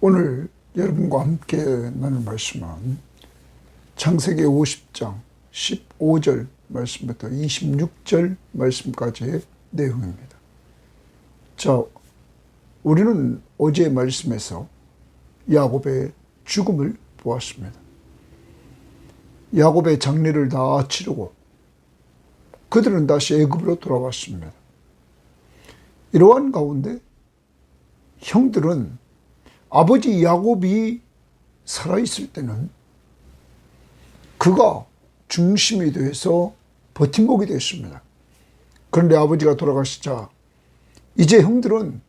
오늘 여러분과 함께 나눌 말씀은 창세기 50장 15절 말씀부터 26절 말씀까지의 내용입니다. 자, 우리는 어제의 말씀에서 야곱의 죽음을 보았습니다. 야곱의 장례를 다 치르고 그들은 다시 애굽으로 돌아왔습니다. 이러한 가운데 형들은 아버지 야곱이 살아있을 때는 그가 중심이 돼서 버팀목이 됐습니다. 그런데 아버지가 돌아가시자 이제 형들은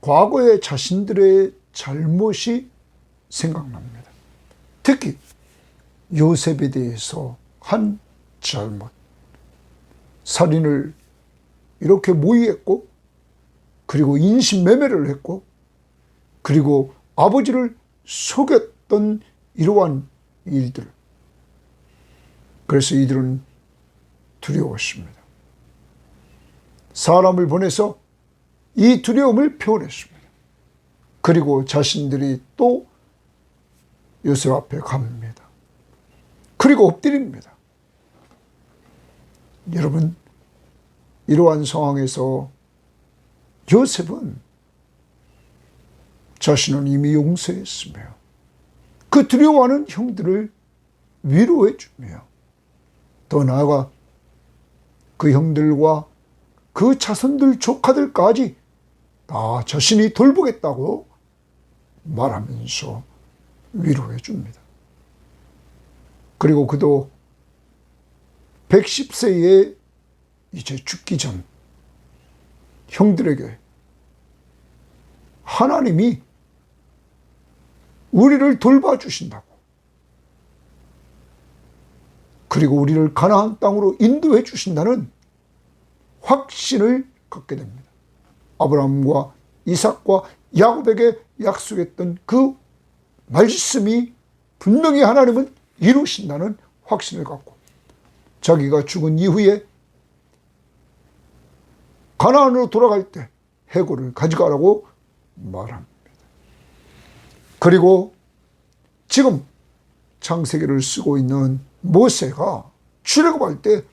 과거의 자신들의 잘못이 생각납니다. 특히 요셉에 대해서 한 잘못, 살인을 이렇게 모의했고, 그리고 인신매매를 했고, 그리고 아버지를 속였던 이러한 일들. 그래서 이들은 두려웠습니다. 사람을 보내서 이 두려움을 표현했습니다. 그리고 자신들이 또 요셉 앞에 갑니다. 그리고 엎드립니다. 여러분, 이러한 상황에서 요셉은 자신은 이미 용서했으며 그 두려워하는 형들을 위로해 주며 더 나아가 그 형들과 그 자손들 조카들까지 다 자신이 돌보겠다고 말하면서 위로해 줍니다. 그리고 그도 110세에 이제 죽기 전 형들에게 하나님이 우리를 돌봐주신다고, 그리고 우리를 가나안 땅으로 인도해 주신다는 확신을 갖게 됩니다. 아브라함과 이삭과 야곱에게 약속했던 그 말씀이 분명히 하나님은 이루신다는 확신을 갖고 자기가 죽은 이후에 가나안으로 돌아갈 때 해골을 가져가라고 말합니다. 그리고 지금 창세기를 쓰고 있는 모세가 출애굽할 때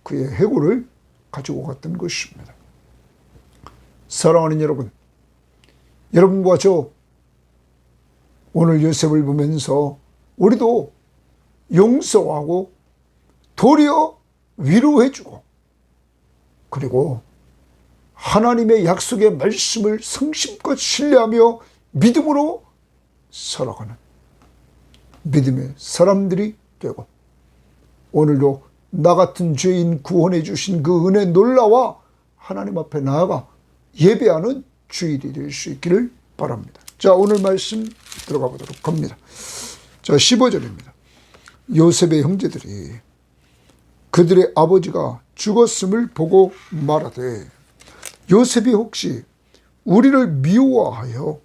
그의 해골을 가지고 갔던 것입니다. 사랑하는 여러분, 여러분과 저 오늘 요셉을 보면서 우리도 용서하고 도리어 위로해주고, 그리고 하나님의 약속의 말씀을 성심껏 신뢰하며 믿음으로 살아가는 믿음의 사람들이 되고, 오늘도 나 같은 죄인 구원해 주신 그 은혜 놀라와 하나님 앞에 나아가 예배하는 주일이 될 수 있기를 바랍니다. 자, 오늘 말씀 들어가 보도록 합니다. 자, 15절입니다. 요셉의 형제들이 그들의 아버지가 죽었음을 보고 말하되, 요셉이 혹시 우리를 미워하여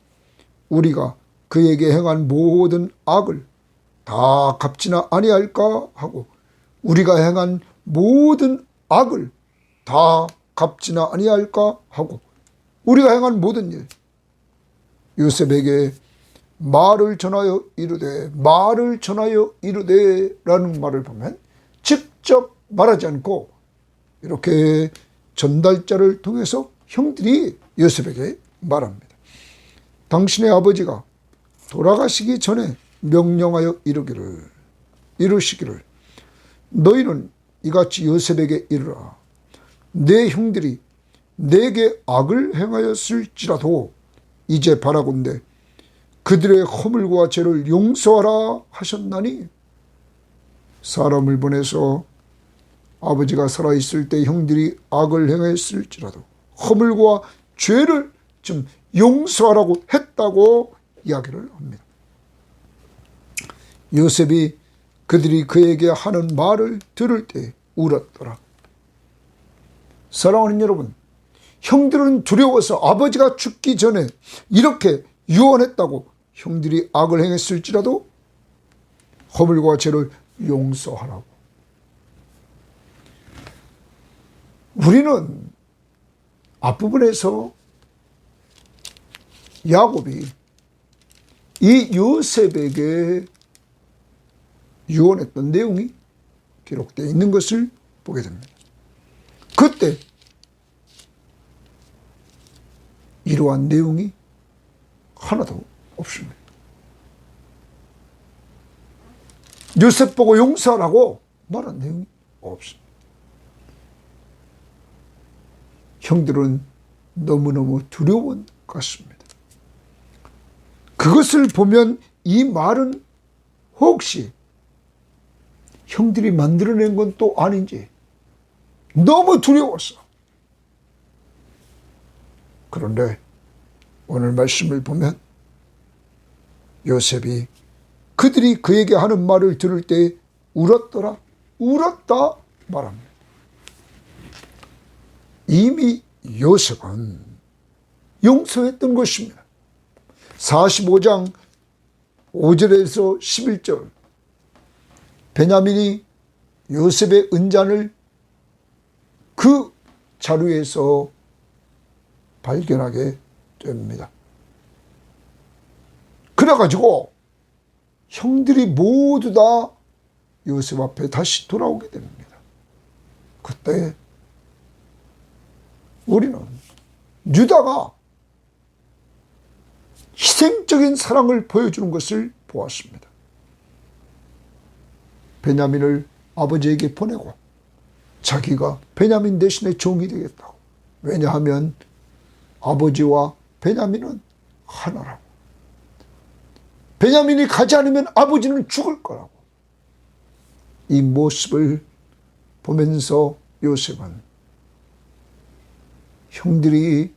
우리가 그에게 행한 모든 악을 다 갚지나 아니할까 하고, 우리가 행한 모든 악을 다 갚지나 아니할까 하고, 우리가 행한 모든 일, 요셉에게 말을 전하여 이르되 라는 말을 보면 직접 말하지 않고 이렇게 전달자를 통해서 형들이 요셉에게 말합니다. 당신의 아버지가 돌아가시기 전에 명령하여 이루시기를 너희는 이같이 요셉에게 이르라. 내 형들이 내게 악을 행하였을지라도 이제 바라건대 그들의 허물과 죄를 용서하라 하셨나니, 사람을 보내서 아버지가 살아있을 때 형들이 악을 행했을지라도 허물과 죄를 좀 용서하라고 했다고 이야기를 합니다. 요셉이 그들이 그에게 하는 말을 들을 때 울었더라. 사랑하는 여러분, 형들은 두려워서 아버지가 죽기 전에 이렇게 유언했다고 형들이 악을 행했을지라도 허물과 죄를 용서하라고. 우리는 앞부분에서 야곱이 이 요셉에게 유언했던 내용이 기록되어 있는 것을 보게 됩니다. 그때 이러한 내용이 하나도 없습니다. 요셉 보고 용서하라고 말한 내용이 없습니다. 형들은 너무너무 두려운 것 같습니다. 그것을 보면 이 말은 혹시 형들이 만들어낸 건 또 아닌지 너무 두려웠어. 그런데 오늘 말씀을 보면 요셉이 그들이 그에게 하는 말을 들을 때 울었더라, 울었다 말합니다. 이미 요셉은 용서했던 것입니다. 45장 5절에서 11절 베냐민이 요셉의 은잔을 그 자루에서 발견하게 됩니다. 그래가지고 형들이 모두 다 요셉 앞에 다시 돌아오게 됩니다. 그때 우리는 유다가 희생적인 사랑을 보여주는 것을 보았습니다. 베냐민을 아버지에게 보내고 자기가 베냐민 대신에 종이 되겠다고. 왜냐하면 아버지와 베냐민은 하나라고. 베냐민이 가지 않으면 아버지는 죽을 거라고. 이 모습을 보면서 요셉은 형들이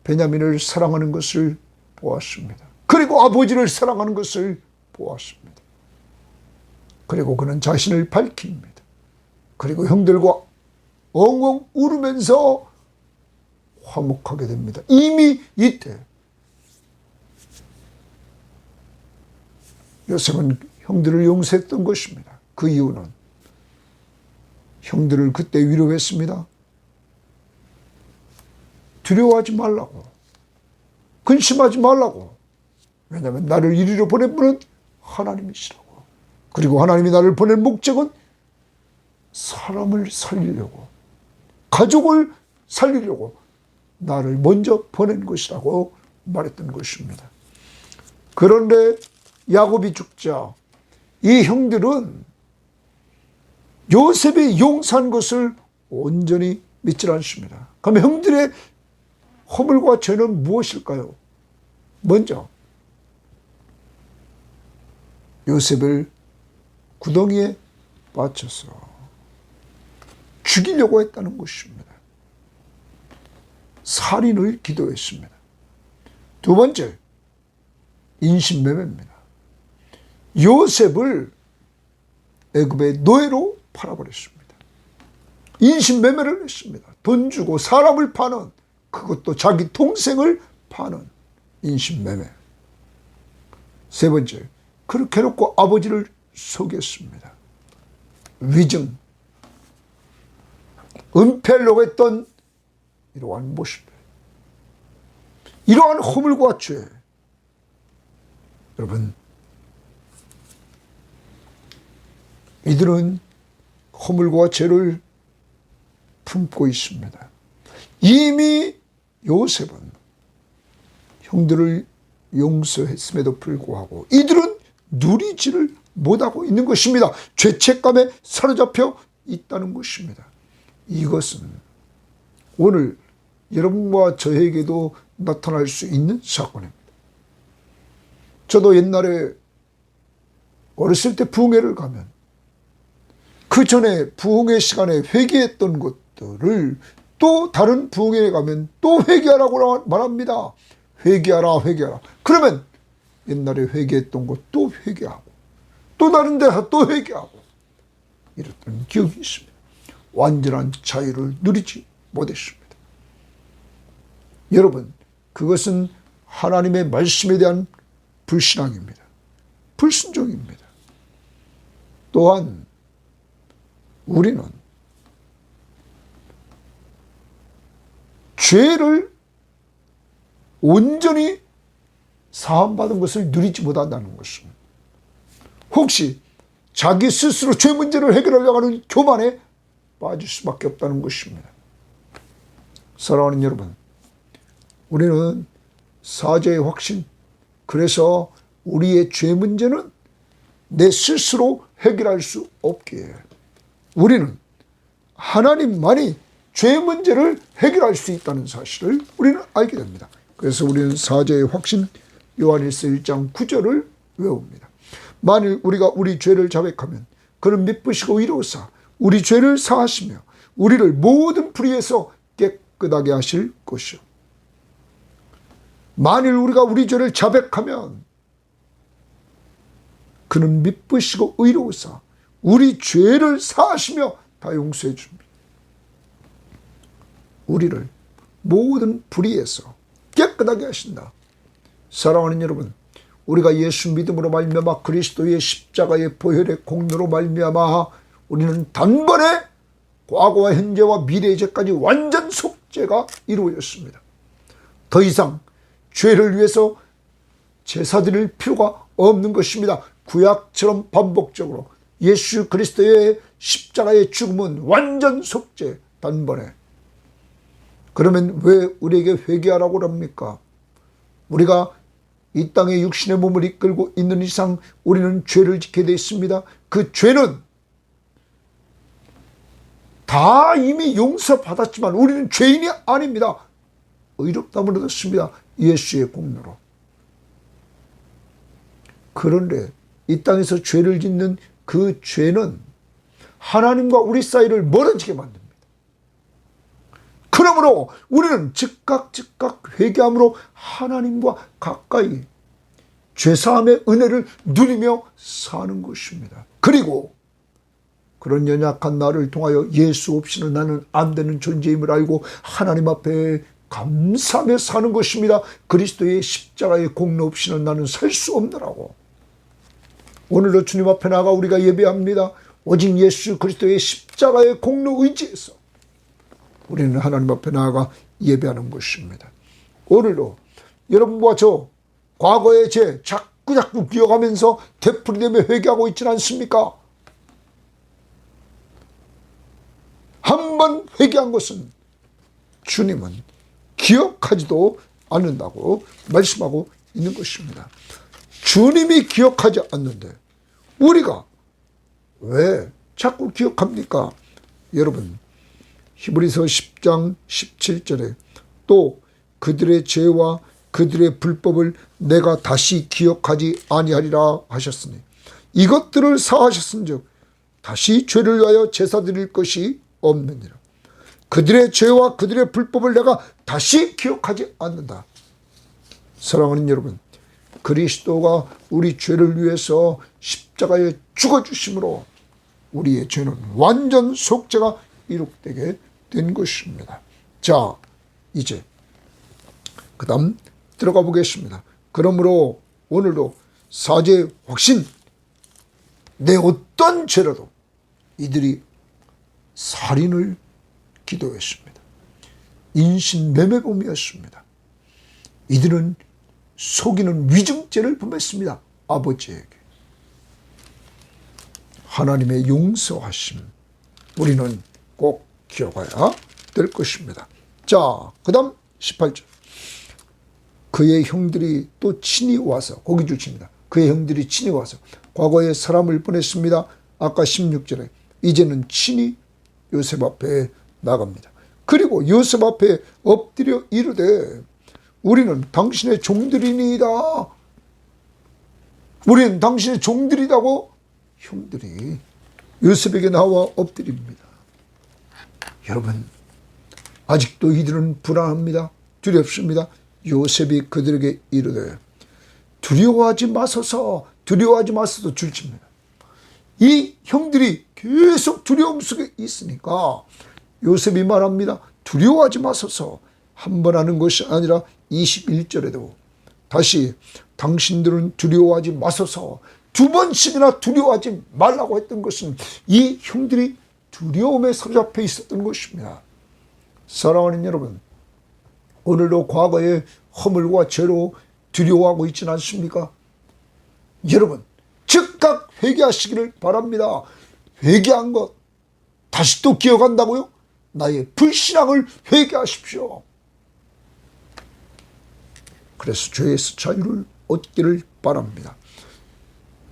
베냐민을 사랑하는 것을 보았습니다. 그리고 아버지를 사랑하는 것을 보았습니다. 그리고 그는 자신을 밝힙니다. 그리고 형들과 엉엉 울으면서 화목하게 됩니다. 이미 이때 요셉은 형들을 용서했던 것입니다. 그 이유는 형들을 그때 위로했습니다. 두려워하지 말라고, 근심하지 말라고. 왜냐하면 나를 이리로 보낸 분은 하나님이시라고. 그리고 하나님이 나를 보낸 목적은 사람을 살리려고, 가족을 살리려고 나를 먼저 보낸 것이라고 말했던 것입니다. 그런데 야곱이 죽자 이 형들은 요셉이 용서한 것을 온전히 믿지 않습니다. 그럼 형들의 허물과 죄는 무엇일까요? 먼저 요셉을 구덩이에 빠쳐서 죽이려고 했다는 것입니다. 살인을 기도했습니다. 두 번째, 인신매매입니다. 요셉을 애굽의 노예로 팔아버렸습니다. 인신매매를 했습니다. 돈 주고 사람을 파는, 그것도 자기 동생을 파는 인신매매. 세 번째, 그렇게 해놓고 아버지를 속였습니다. 위증, 은폐하려고 했던 이러한 모습, 이러한 허물과 죄. 여러분, 이들은 허물과 죄를 품고 있습니다. 이미 요셉은 형들을 용서했음에도 불구하고 이들은 누리지를 못하고 있는 것입니다. 죄책감에 사로잡혀 있다는 것입니다. 이것은 오늘 여러분과 저에게도 나타날 수 있는 사건입니다. 저도 옛날에 어렸을 때 부흥회를 가면 그 전에 부흥회 시간에 회개했던 것들을 또 다른 부흥회에 가면 또 회개하라고 말합니다. 회개하라, 회개하라. 그러면 옛날에 회개했던 것 또 회개하고 또 다른 데 또 회개하고 이랬던 기억이 있습니다. 완전한 자유를 누리지 못했습니다. 여러분, 그것은 하나님의 말씀에 대한 불신앙입니다. 불순종입니다. 또한 우리는 죄를 온전히 사함받은 것을 누리지 못한다는 것입니다. 혹시 자기 스스로 죄 문제를 해결하려고 하는 교만에 빠질 수밖에 없다는 것입니다. 사랑하는 여러분, 우리는 사죄의 확신, 그래서 우리의 죄 문제는 내 스스로 해결할 수 없기에 우리는 하나님만이 죄 문제를 해결할 수 있다는 사실을 우리는 알게 됩니다. 그래서 우리는 사죄의 확신, 요한일서 1장 9절을 외웁니다. 만일 우리가 우리 죄를 자백하면 그는 미쁘시고 의로우사 우리 죄를 사하시며 우리를 모든 불의에서 깨끗하게 하실 것이요. 만일 우리가 우리 죄를 자백하면 그는 미쁘시고 의로우사 우리 죄를 사하시며 다 용서해 줍니다. 우리를 모든 불의에서 깨끗하게 하신다. 사랑하는 여러분, 우리가 예수 믿음으로 말미암아 그리스도의 십자가의 보혈의 공로로 말미암아 우리는 단번에 과거와 현재와 미래의 죄까지 완전 속죄가 이루어졌습니다. 더 이상 죄를 위해서 제사 드릴 필요가 없는 것입니다. 구약처럼 반복적으로 예수 그리스도의 십자가의 죽음은 완전 속죄, 단번에. 그러면 왜 우리에게 회개하라고 합니까? 우리가 이 땅에 육신의 몸을 이끌고 있는 이상 우리는 죄를 짓게 되어 있습니다. 그 죄는 다 이미 용서받았지만 우리는 죄인이 아닙니다. 의롭다함을 얻었습니다. 예수의 공로로. 그런데 이 땅에서 죄를 짓는 그 죄는 하나님과 우리 사이를 멀어지게 만듭니다. 그러므로 우리는 즉각 회개함으로 하나님과 가까이 죄사함의 은혜를 누리며 사는 것입니다. 그리고 그런 연약한 나를 통하여 예수 없이는 나는 안 되는 존재임을 알고 하나님 앞에 감사하며 사는 것입니다. 그리스도의 십자가의 공로 없이는 나는 살 수 없느라고. 오늘도 주님 앞에 나가 우리가 예배합니다. 오직 예수 그리스도의 십자가의 공로 의지해서 우리는 하나님 앞에 나아가 예배하는 것입니다. 오늘도 여러분과 저 과거의 죄 자꾸 기억하면서 되풀이되며 회개하고 있지는 않습니까? 한 번 회개한 것은 주님은 기억하지도 않는다고 말씀하고 있는 것입니다. 주님이 기억하지 않는데 우리가 왜 자꾸 기억합니까? 여러분, 히브리서 10장 17절에 또 그들의 죄와 그들의 불법을 내가 다시 기억하지 아니하리라 하셨으니 이것들을 사하셨은즉 다시 죄를 위하여 제사 드릴 것이 없느니라. 그들의 죄와 그들의 불법을 내가 다시 기억하지 않는다. 사랑하는 여러분, 그리스도가 우리 죄를 위해서 십자가에 죽어주심으로 우리의 죄는 완전 속죄가 이룩되게 된 것입니다. 자, 이제 그 다음 들어가 보겠습니다. 그러므로 오늘도 사죄의 확신, 내 어떤 죄라도 이들이 살인을 기도했습니다. 인신매매범이었습니다. 이들은 속이는 위증죄를 범했습니다. 아버지에게. 하나님의 용서하심 우리는 꼭 기억해야 될 것입니다. 자, 그 다음 18절. 그의 형들이 또 친히 와서, 고기 주십니다. 그의 형들이 친히 와서 과거에 사람을 보냈습니다. 아까 16절에 이제는 친히 요셉 앞에 나갑니다. 그리고 요셉 앞에 엎드려 이르되 우리는 당신의 종들이니이다. 우리는 당신의 종들이라고 형들이 요셉에게 나와 엎드립니다. 여러분, 아직도 이들은 불안합니다. 두렵습니다. 요셉이 그들에게 이르되 두려워하지 마소서, 두려워하지 마소서 줄칩니다. 이 형들이 계속 두려움 속에 있으니까 요셉이 말합니다. 두려워하지 마소서. 한 번 하는 것이 아니라 21절에도 다시 당신들은 두려워하지 마소서. 두 번씩이나 두려워하지 말라고 했던 것은 이 형들이 두려움에 사로잡혀 있었던 것입니다. 사랑하는 여러분, 오늘도 과거의 허물과 죄로 두려워하고 있지는 않습니까? 여러분, 즉각 회개하시기를 바랍니다. 회개한 것 다시 또 기억한다고요? 나의 불신앙을 회개하십시오. 그래서 죄에서 자유를 얻기를 바랍니다.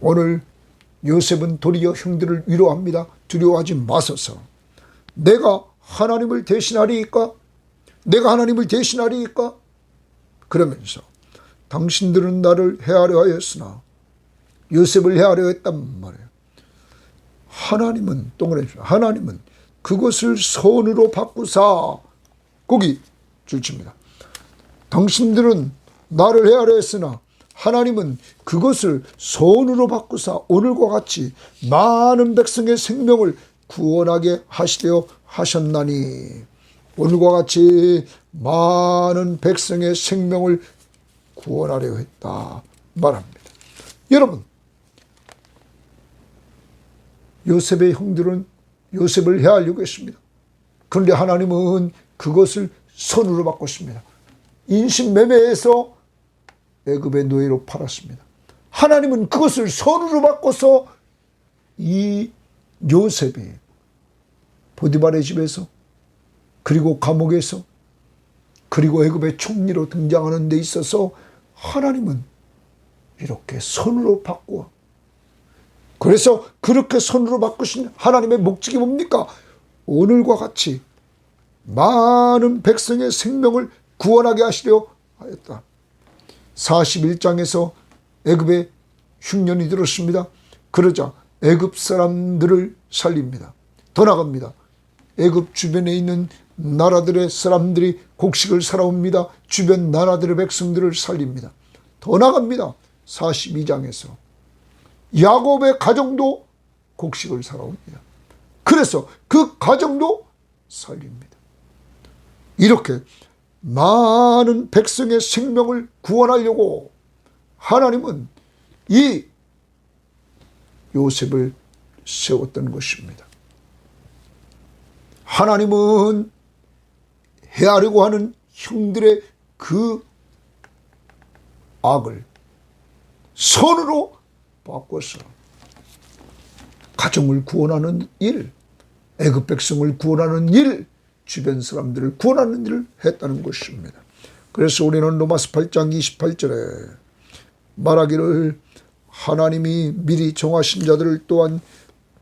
오늘 요셉은 도리어 형들을 위로합니다. 두려워하지 마소서. 내가 하나님을 대신하리이까? 내가 하나님을 대신하리이까? 그러면서 당신들은 나를 해하려 하였으나 요셉을 해하려 했단 말이에요. 하나님은 동그라미 하나님은 그것을 선으로 바꾸사, 거기 줄칩니다. 당신들은 나를 해하려 했으나 하나님은 그것을 선으로 바꾸사 오늘과 같이 많은 백성의 생명을 구원하게 하시려 하셨나니, 오늘과 같이 많은 백성의 생명을 구원하려 했다 말합니다. 여러분, 요셉의 형들은 요셉을 해하려고 했습니다. 그런데 하나님은 그것을 선으로 바꿨습니다. 인신매매해서 애굽의 노예로 팔았습니다. 하나님은 그것을 선으로 바꿔서 이 요셉이 보디발의 집에서, 그리고 감옥에서, 그리고 애굽의 총리로 등장하는 데 있어서 하나님은 이렇게 선으로 바꾸어, 그래서 그렇게 선으로 바꾸신 하나님의 목적이 뭡니까? 오늘과 같이 많은 백성의 생명을 구원하게 하시려 하였다. 41장에서 애굽에 흉년이 들었습니다. 그러자 애굽 사람들을 살립니다. 더 나갑니다. 애굽 주변에 있는 나라들의 사람들이 곡식을 사러옵니다. 주변 나라들의 백성들을 살립니다. 더 나갑니다. 42장에서 야곱의 가정도 곡식을 사러옵니다. 그래서 그 가정도 살립니다. 이렇게 많은 백성의 생명을 구원하려고 하나님은 이 요셉을 세웠던 것입니다. 하나님은 해하려고 하는 형들의 그 악을 선으로 바꿔서 가정을 구원하는 일, 애굽 백성을 구원하는 일, 주변 사람들을 구원하는 일을 했다는 것입니다. 그래서 우리는 로마서 8장 28절에 말하기를, 하나님이 미리 정하신 자들을 또한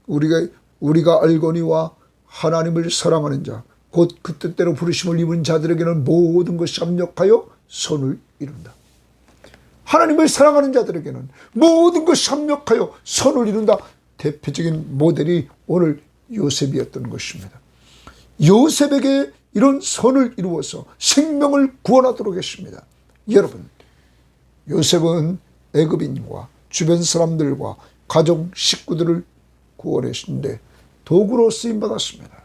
우리가 알거니와 하나님을 사랑하는 자, 곧 그 뜻대로 부르심을 입은 자들에게는 모든 것이 합력하여 선을 이룬다. 하나님을 사랑하는 자들에게는 모든 것이 합력하여 선을 이룬다. 대표적인 모델이 오늘 요셉이었던 것입니다. 요셉에게 이런 선을 이루어서 생명을 구원하도록 했습니다. 여러분, 요셉은 애굽인과 주변 사람들과 가정 식구들을 구원했는데 도구로 쓰임받았습니다.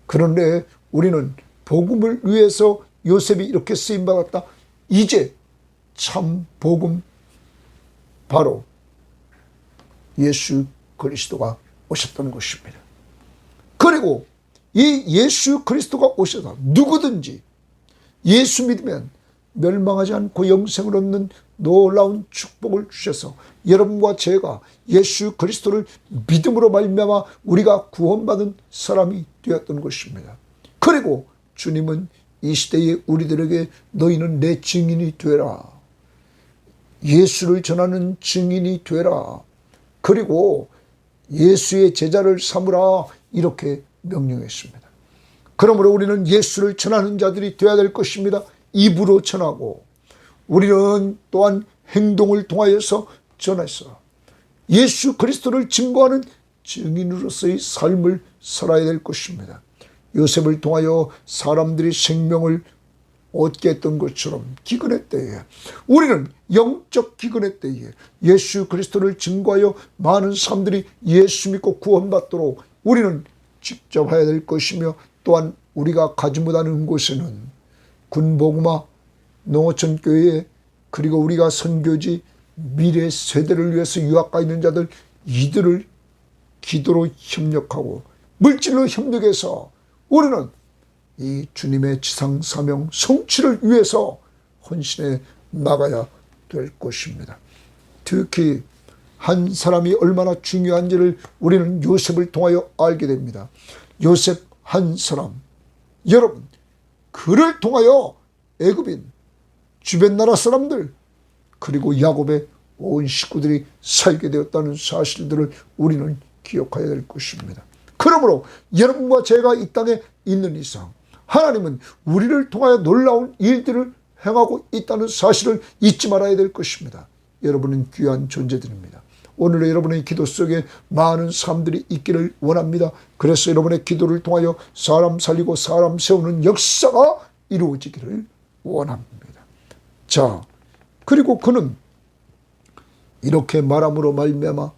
그런데 우리는 복음을 위해서 요셉이 이렇게 쓰임받았다. 이제 참 복음, 바로 예수 그리스도가 오셨던 것입니다. 그리고 이 예수 그리스도가 오셔서 누구든지 예수 믿으면 멸망하지 않고 영생을 얻는 놀라운 축복을 주셔서 여러분과 제가 예수 그리스도를 믿음으로 말미암아 우리가 구원받은 사람이 되었던 것입니다. 그리고 주님은 이 시대에 우리들에게 너희는 내 증인이 되라, 예수를 전하는 증인이 되라, 그리고 예수의 제자를 삼으라, 이렇게 명령했습니다. 그러므로 우리는 예수를 전하는 자들이 되어야 될 것입니다. 입으로 전하고 우리는 또한 행동을 통하여서 전해서 예수 그리스도를 증거하는 증인으로서의 삶을 살아야 될 것입니다. 요셉을 통하여 사람들이 생명을 얻게 했던 것처럼 기근의 때에, 우리는 영적 기근의 때에 예수 그리스도를 증거하여 많은 사람들이 예수 믿고 구원받도록 우리는 직접 해야 될 것이며, 또한 우리가 가지 못하는 곳에는 군복음화, 농어촌교회, 그리고 우리가 선교지, 미래 세대를 위해서 유학가 있는 자들, 이들을 기도로 협력하고 물질로 협력해서 우리는 이 주님의 지상 사명 성취를 위해서 헌신해 나가야 될 것입니다. 특히 한 사람이 얼마나 중요한지를 우리는 요셉을 통하여 알게 됩니다. 요셉 한 사람, 여러분, 그를 통하여 애굽인 주변 나라 사람들 그리고 야곱의 온 식구들이 살게 되었다는 사실들을 우리는 기억해야 될 것입니다. 그러므로 여러분과 제가 이 땅에 있는 이상 하나님은 우리를 통하여 놀라운 일들을 행하고 있다는 사실을 잊지 말아야 될 것입니다. 여러분은 귀한 존재들입니다. 오늘 여러분의 기도 속에 많은 사람들이 있기를 원합니다. 그래서 여러분의 기도를 통하여 사람 살리고 사람 세우는 역사가 이루어지기를 원합니다. 자, 그리고 그는 이렇게 말함으로 말미암아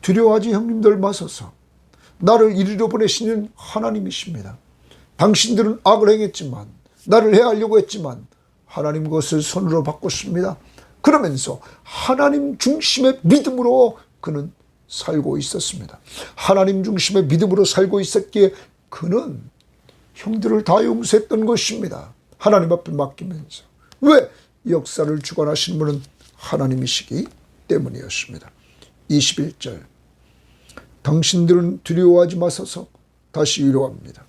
두려워하지 형님들 마소서. 나를 이리로 보내시는 하나님이십니다. 당신들은 악을 행했지만 나를 해하려고 했지만 하나님 것을 손으로 바꿨습니다. 그러면서 하나님 중심의 믿음으로 그는 살고 있었습니다. 하나님 중심의 믿음으로 살고 있었기에 그는 형들을 다 용서했던 것입니다. 하나님 앞에 맡기면서. 왜? 역사를 주관하시는 분은 하나님이시기 때문이었습니다. 21절 당신들은 두려워하지 마소서. 다시 위로합니다.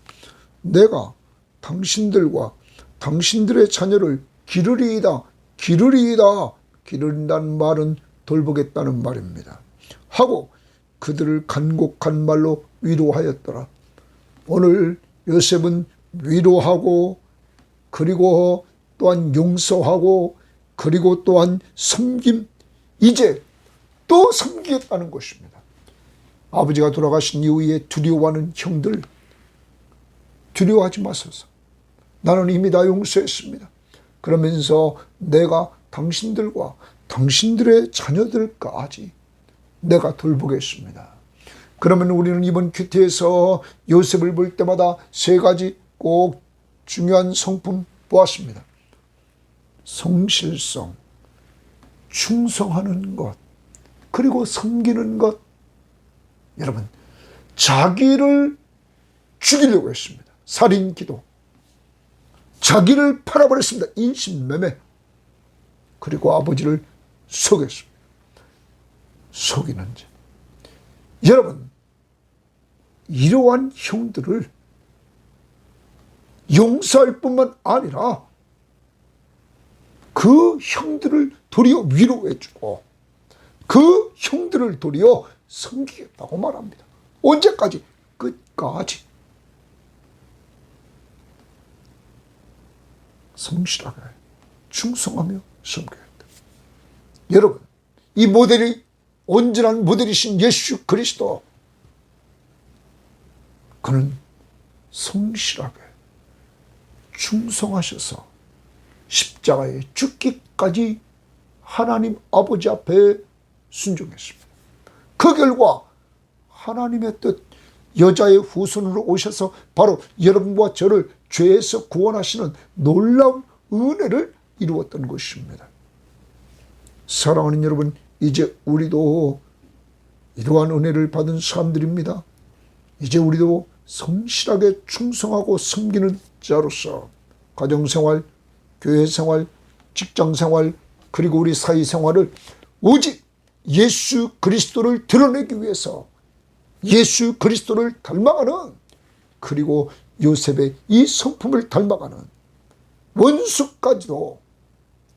내가 당신들과 당신들의 자녀를 기르리이다. 기르리이다. 기른다는 말은 돌보겠다는 말입니다. 하고 그들을 간곡한 말로 위로하였더라. 오늘 요셉은 위로하고 그리고 또한 용서하고 그리고 또한 섬김, 이제 또 섬기겠다는 것입니다. 아버지가 돌아가신 이후에 두려워하는 형들, 두려워하지 마소서. 나는 이미 다 용서했습니다. 그러면서 내가 당신들과 당신들의 자녀들까지 내가 돌보겠습니다. 그러면 우리는 이번 큐티에서 요셉을 볼 때마다 세 가지 꼭 중요한 성품 보았습니다. 성실성, 충성하는 것, 그리고 섬기는 것. 여러분, 자기를 죽이려고 했습니다. 살인기도. 자기를 팔아버렸습니다. 인신매매. 그리고 아버지를 속였습니다. 속이는 죄. 여러분, 이러한 형들을 용서할 뿐만 아니라 그 형들을 도리어 위로해주고 그 형들을 도리어 섬기겠다고 말합니다. 언제까지? 끝까지. 성실하게 충성하며 섬겨야 한다. 여러분, 이 모델이 온전한 모델이신 예수 그리스도, 그는 성실하게 충성하셔서 십자가에 죽기까지 하나님 아버지 앞에 순종했습니다. 그 결과 하나님의 뜻, 여자의 후손으로 오셔서 바로 여러분과 저를 죄에서 구원하시는 놀라운 은혜를 이루었던 것입니다. 사랑하는 여러분, 이제 우리도 이러한 은혜를 받은 사람들입니다. 이제 우리도 성실하게 충성하고 섬기는 자로서 가정생활, 교회생활, 직장생활, 그리고 우리 사회생활을 오직 예수 그리스도를 드러내기 위해서 예수 그리스도를 닮아가는, 그리고 요셉의 이 성품을 닮아가는 원수까지도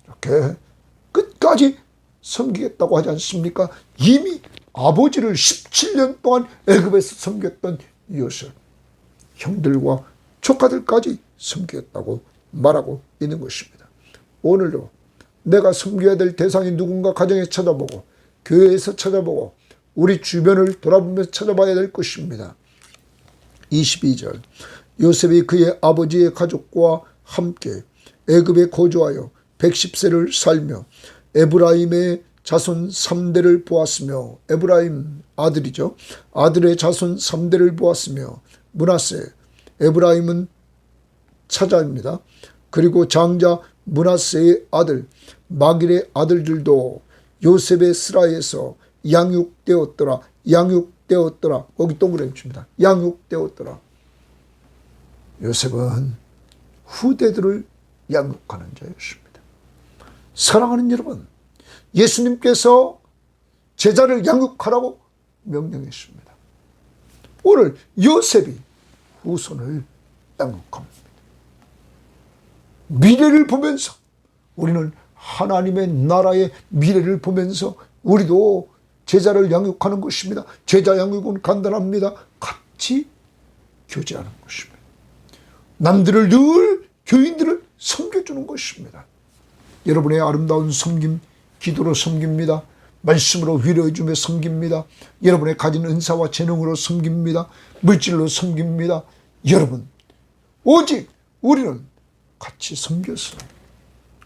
이렇게 끝까지 섬기겠다고 하지 않습니까? 이미 아버지를 17년 동안 애굽에서 섬겼던 요셉, 형들과 조카들까지 섬기겠다고 말하고 있는 것입니다. 오늘도 내가 섬겨야 될 대상이 누군가 가정에 찾아보고 교회에서 찾아보고 우리 주변을 돌아보면서 찾아봐야 될 것입니다. 22절 요셉이 그의 아버지의 가족과 함께 애굽에 거주하여 110세를 살며 에브라임의 자손 3대를 보았으며, 에브라임 아들이죠. 아들의 자손 3대를 보았으며, 므낫세, 에브라임은 차자입니다. 그리고 장자 므낫세의 아들 마길의 아들들도 요셉의 스라에서 양육되었더라. 양육되었더라. 거기 동그라미 칩니다. 양육되었더라. 요셉은 후대들을 양육하는 자였습니다. 사랑하는 여러분, 예수님께서 제자를 양육하라고 명령했습니다. 오늘 요셉이 후손을 양육합니다. 미래를 보면서 우리는 하나님의 나라의 미래를 보면서 우리도 제자를 양육하는 것입니다. 제자 양육은 간단합니다. 같이 교제하는 것입니다. 남들을 늘 교인들을 섬겨주는 것입니다. 여러분의 아름다운 섬김, 기도로 섬깁니다. 말씀으로 위로해주며 섬깁니다. 여러분의 가진 은사와 재능으로 섬깁니다. 물질로 섬깁니다. 여러분, 오직 우리는 같이 섬겨서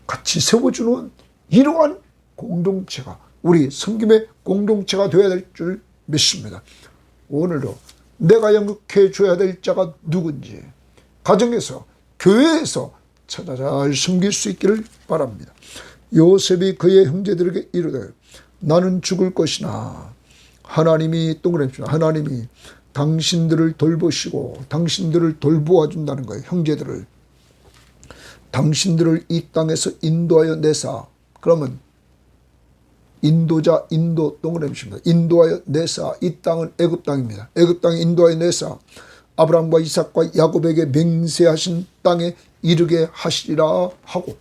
같이 세워주는 이러한 공동체가 우리 섬김의 공동체가 되어야 될 줄 믿습니다. 오늘도 내가 양육해 줘야 될 자가 누군지 가정에서 교회에서 찾아 잘 섬길 수 있기를 바랍니다. 요셉이 그의 형제들에게 이르되 나는 죽을 것이나 하나님이 하나님이 당신들을 돌보시고 당신들을 돌보아 준다는 거예요. 형제들을 당신들을 이 땅에서 인도하여 내사. 그러면 인도자 인도 동그라미입니다. 인도하여 내사. 이 땅은 애굽 땅입니다. 애굽 땅에 인도하여 내사. 아브라함과 이삭과 야곱에게 맹세하신 땅에 이르게 하시리라 하고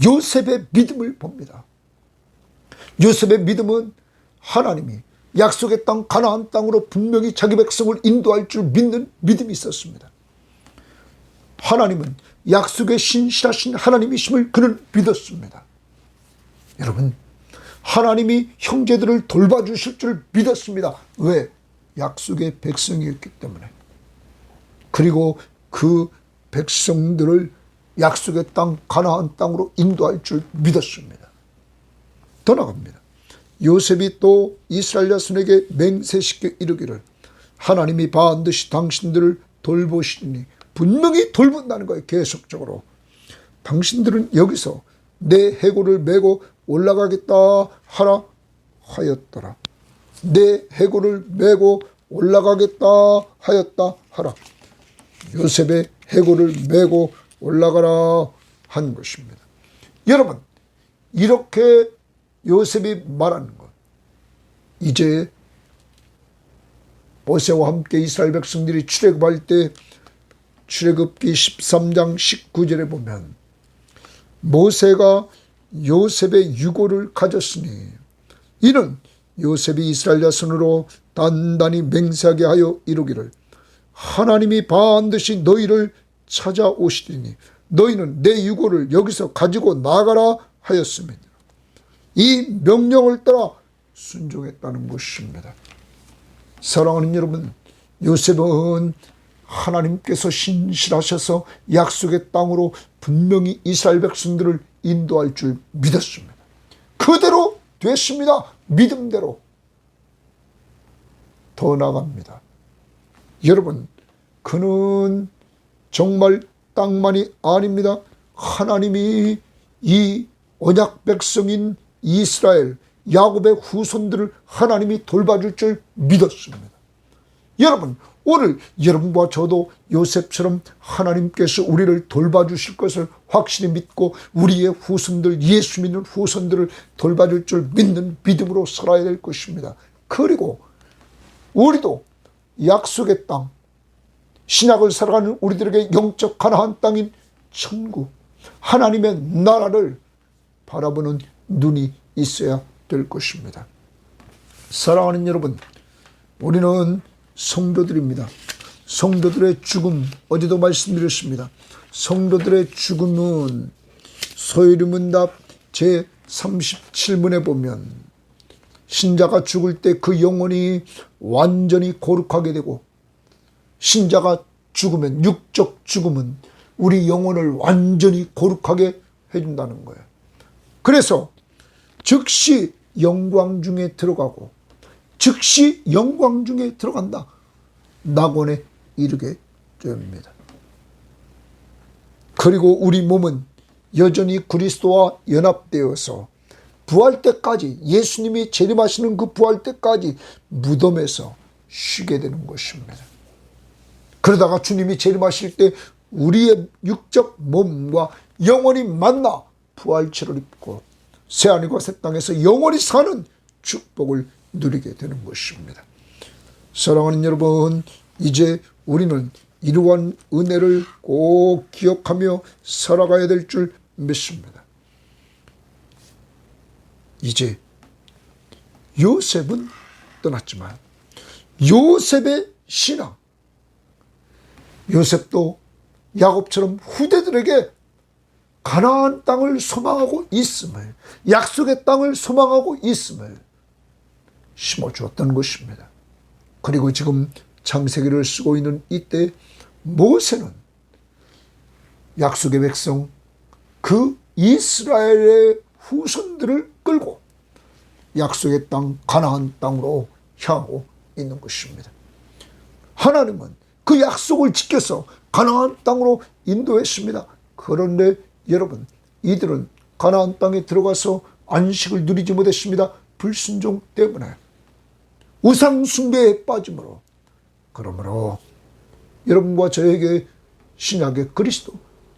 요셉의 믿음을 봅니다. 요셉의 믿음은 하나님이 약속의 땅 가나안 땅으로 분명히 자기 백성을 인도할 줄 믿는 믿음이 있었습니다. 하나님은 약속의 신실하신 하나님이심을 그는 믿었습니다. 여러분, 하나님이 형제들을 돌봐주실 줄 믿었습니다. 왜? 약속의 백성이었기 때문에. 그리고 그 백성들을 약속의 땅 가나안 땅으로 인도할 줄 믿었습니다. 더 나갑니다. 요셉이 또 이스라엘 자손에게 맹세시켜 이르기를 하나님이 반드시 당신들을 돌보시니 분명히 돌본다는 거예요. 계속적으로. 당신들은 여기서 내 해골을 메고 올라가겠다 하라 하였더라. 내 해골을 메고 올라가겠다 하였다 하라. 요셉의 해골을 메고 올라가라 한 것입니다. 여러분, 이렇게 요셉이 말하는 것, 이제 모세와 함께 이스라엘 백성들이 출애굽할 때 출애굽기 13장 19절에 보면 모세가 요셉의 유고를 가졌으니 이는 요셉이 이스라엘 자손으로 단단히 맹세하게 하여 이루기를 하나님이 반드시 너희를 찾아오시리니 너희는 내 유고를 여기서 가지고 나가라 하였습니다. 이 명령을 따라 순종했다는 것입니다. 사랑하는 여러분, 요셉은 하나님께서 신실하셔서 약속의 땅으로 분명히 이스라엘 백성들을 인도할 줄 믿었습니다. 그대로 됐습니다. 믿음대로. 더 나갑니다. 여러분, 그는 정말 땅만이 아닙니다. 하나님이 이 언약 백성인 이스라엘 야곱의 후손들을 하나님이 돌봐줄 줄 믿었습니다. 여러분, 오늘 여러분과 저도 요셉처럼 하나님께서 우리를 돌봐주실 것을 확실히 믿고 우리의 후손들, 예수 믿는 후손들을 돌봐줄 줄 믿는 믿음으로 살아야 될 것입니다. 그리고 우리도 약속의 땅, 신약을 살아가는 우리들에게 영적 가나안 땅인 천국, 하나님의 나라를 바라보는 눈이 있어야 될 것입니다. 사랑하는 여러분, 우리는 성도들입니다. 성도들의 죽음, 어제도 말씀드렸습니다. 성도들의 죽음은 소요리문답 제37문에 보면 신자가 죽을 때 그 영혼이 완전히 거룩하게 되고 신자가 죽으면, 육적 죽음은 우리 영혼을 완전히 거룩하게 해준다는 거예요. 그래서 즉시 영광 중에 들어가고 즉시 영광 중에 들어간다. 낙원에 이르게 됩니다. 그리고 우리 몸은 여전히 그리스도와 연합되어서 부활 때까지, 예수님이 재림하시는 그 부활 때까지 무덤에서 쉬게 되는 것입니다. 그러다가 주님이 재림하실 때 우리의 육적 몸과 영원히 만나 부활체를 입고 새하늘과 새 땅에서 영원히 사는 축복을 누리게 되는 것입니다. 사랑하는 여러분, 이제 우리는 이러한 은혜를 꼭 기억하며 살아가야 될 줄 믿습니다. 이제 요셉은 떠났지만 요셉의 신앙, 요셉도 야곱처럼 후대들에게 가나안 땅을 소망하고 있음을, 약속의 땅을 소망하고 있음을 심어주었던 것입니다. 그리고 지금 창세기를 쓰고 있는 이때 모세는 약속의 백성, 그 이스라엘의 후손들을 끌고 약속의 땅 가나안 땅으로 향하고 있는 것입니다. 하나님은 그 약속을 지켜서 가나안 땅으로 인도했습니다. 그런데 여러분, 이들은 가나안 땅에 들어가서 안식을 누리지 못했습니다. 불순종 때문에, 우상 숭배에 빠짐으로. 그러므로 여러분과 저에게 신약의 그리스도,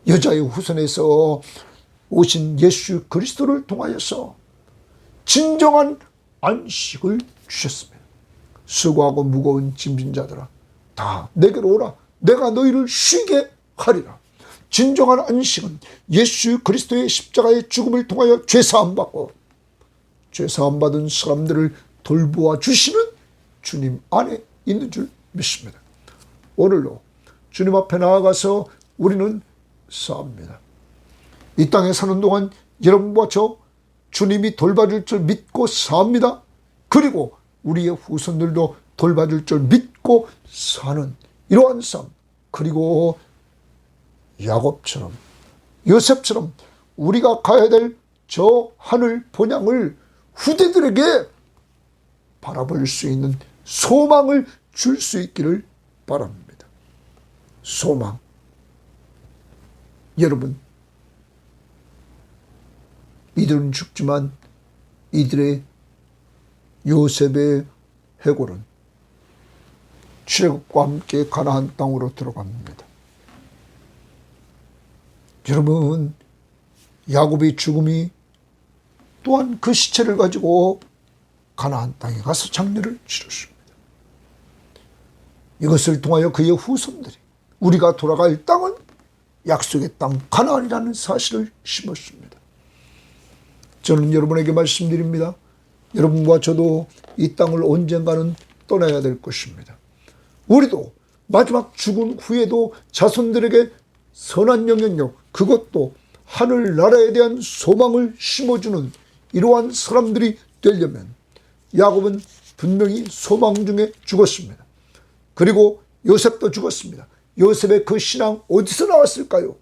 여자의 후손에서 오신 예수 그리스도를 통하여서 진정한 안식을 주셨습니다. 수고하고 무거운 짐진 자들아 다 내게로 오라, 내가 너희를 쉬게 하리라. 진정한 안식은 예수 그리스도의 십자가의 죽음을 통하여 죄사함받고 죄사함받은 사람들을 돌보아 주시는 주님 안에 있는 줄 믿습니다. 오늘도 주님 앞에 나아가서 우리는 싸웁니다. 이 땅에 사는 동안 여러분과 저 주님이 돌봐줄 줄 믿고 삽니다. 그리고 우리의 후손들도 돌봐줄 줄 믿고 사는 이러한 삶, 그리고 야곱처럼, 요셉처럼 우리가 가야 될 저 하늘 본향을 후대들에게 바라볼 수 있는 소망을 줄 수 있기를 바랍니다. 소망. 여러분, 이들은 죽지만 이들의 요셉의 해골은 출애굽과 함께 가나안 땅으로 들어갑니다. 여러분, 야곱의 죽음이 또한 그 시체를 가지고 가나안 땅에 가서 장례를 치렀습니다. 이것을 통하여 그의 후손들이 우리가 돌아갈 땅은 약속의 땅 가나안이라는 사실을 심었습니다. 저는 여러분에게 말씀드립니다. 여러분과 저도 이 땅을 언젠가는 떠나야 될 것입니다. 우리도 마지막 죽은 후에도 자손들에게 선한 영향력, 그것도 하늘나라에 대한 소망을 심어주는 이러한 사람들이 되려면 야곱은 분명히 소망 중에 죽었습니다. 그리고 요셉도 죽었습니다. 요셉의 그 신앙 어디서 나왔을까요?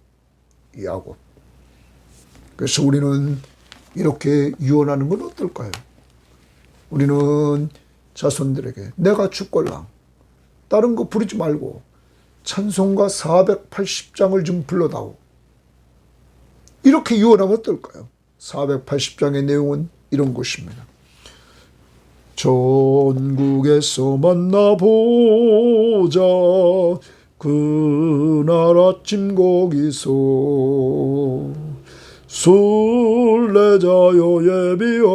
야곱. 그래서 우리는 이렇게 유언하는 건 어떨까요? 우리는 자손들에게 내가 죽걸랑 다른 거 부르지 말고 찬송가 480장을 좀 불러다오. 이렇게 유언하면 어떨까요? 480장의 내용은 이런 것입니다. 전국에서 만나보자 그날 아침 거기서 순례자여 예비하라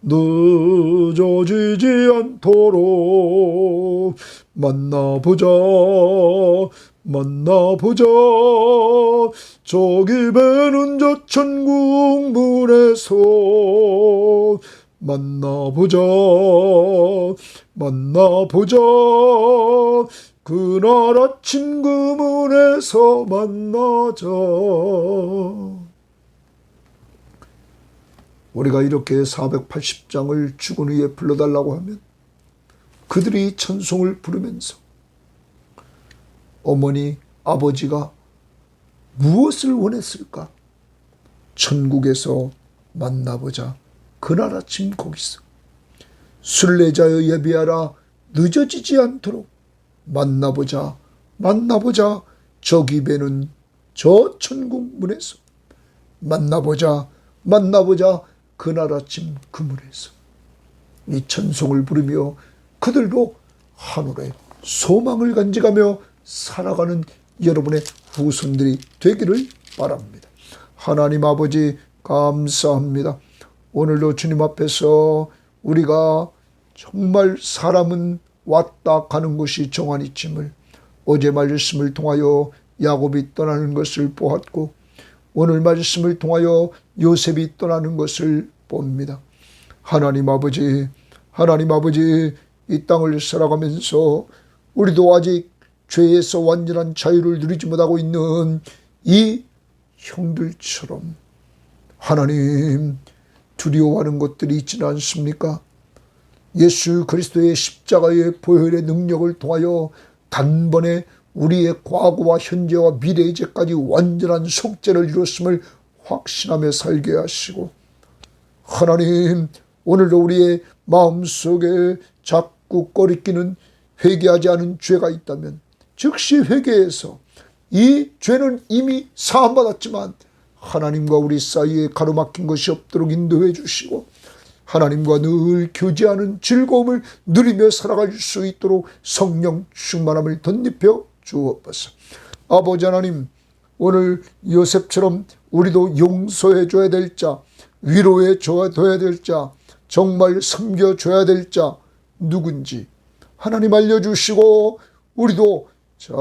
늦어지지 않도록 만나보자 저기 배는 저 천국 문에서 만나보자 그날 아침 그 문에서 만나자. 우리가 이렇게 480장을 죽은 후에 불러달라고 하면 그들이 찬송을 부르면서 어머니, 아버지가 무엇을 원했을까? 천국에서 만나보자. 그날 아침 거기서 순례자여 예비하라. 늦어지지 않도록 만나보자. 저기 배는 저 천국 문에서 만나보자. 그날 아침 그 문에서. 이 찬송을 부르며 그들도 하늘에 소망을 간직하며 살아가는 여러분의 후손들이 되기를 바랍니다. 하나님 아버지 감사합니다. 오늘도 주님 앞에서 우리가 정말 사람은 왔다 가는 것이 정한이침을 어제 말씀을 통하여 야곱이 떠나는 것을 보았고 오늘 말씀을 통하여 요셉이 떠나는 것을 봅니다. 하나님 아버지 이 땅을 살아가면서 우리도 아직 죄에서 완전한 자유를 누리지 못하고 있는 이 형들처럼 하나님 두려워하는 것들이 있지는 않습니까? 예수 그리스도의 십자가의 보혈의 능력을 통하여 단번에 우리의 과거와 현재와 미래의 죄까지 완전한 속죄를 이뤘음을 확신하며 살게 하시고 하나님 오늘도 우리의 마음속에 자꾸 꺼리끼는 회개하지 않은 죄가 있다면 즉시 회개해서 이 죄는 이미 사함받았지만 하나님과 우리 사이에 가로막힌 것이 없도록 인도해 주시고 하나님과 늘 교제하는 즐거움을 누리며 살아갈 수 있도록 성령 충만함을 덧입혀 주옵소서. 아버지 하나님 오늘 요셉처럼 우리도 용서해 줘야 될 자, 위로해 줘야 될 자, 정말 섬겨줘야 될 자 누군지 하나님 알려주시고 우리도 잘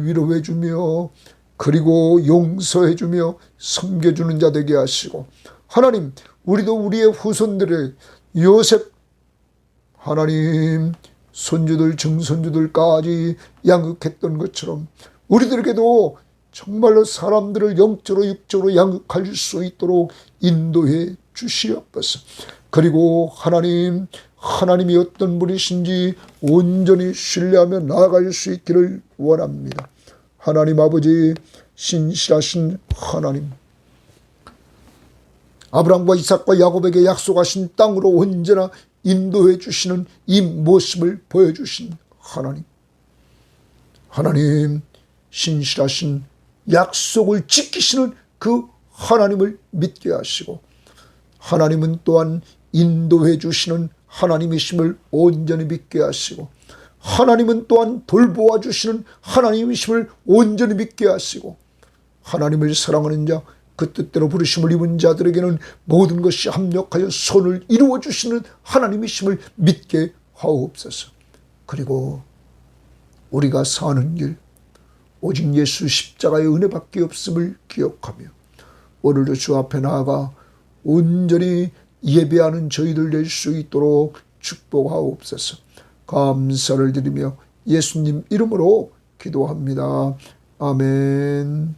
위로해 주며 그리고 용서해 주며 섬겨주는 자 되게 하시고 하나님 우리도 우리의 후손들을 요셉 하나님 손주들 증손주들까지 양육했던 것처럼 우리들에게도 정말로 사람들을 영적으로 육적으로 양육할 수 있도록 인도해 주시옵소서. 그리고 하나님이 어떤 분이신지 온전히 신뢰하며 나아갈 수 있기를 원합니다. 하나님 아버지 신실하신 하나님 아브라함과 이삭과 야곱에게 약속하신 땅으로 언제나 인도해 주시는 이 모습을 보여주신 하나님 신실하신 약속을 지키시는 그 하나님을 믿게 하시고 하나님은 또한 인도해 주시는 하나님이심을 온전히 믿게 하시고 하나님은 또한 돌보아 주시는 하나님이심을 온전히 믿게 하시고 하나님을 사랑하는 자 그 뜻대로 부르심을 입은 자들에게는 모든 것이 합력하여 선을 이루어 주시는 하나님이심을 믿게 하옵소서. 그리고 우리가 사는 길 오직 예수 십자가의 은혜밖에 없음을 기억하며 오늘도 주 앞에 나아가 온전히 예배하는 저희들 될 수 있도록 축복하옵소서. 감사를 드리며 예수님 이름으로 기도합니다. 아멘.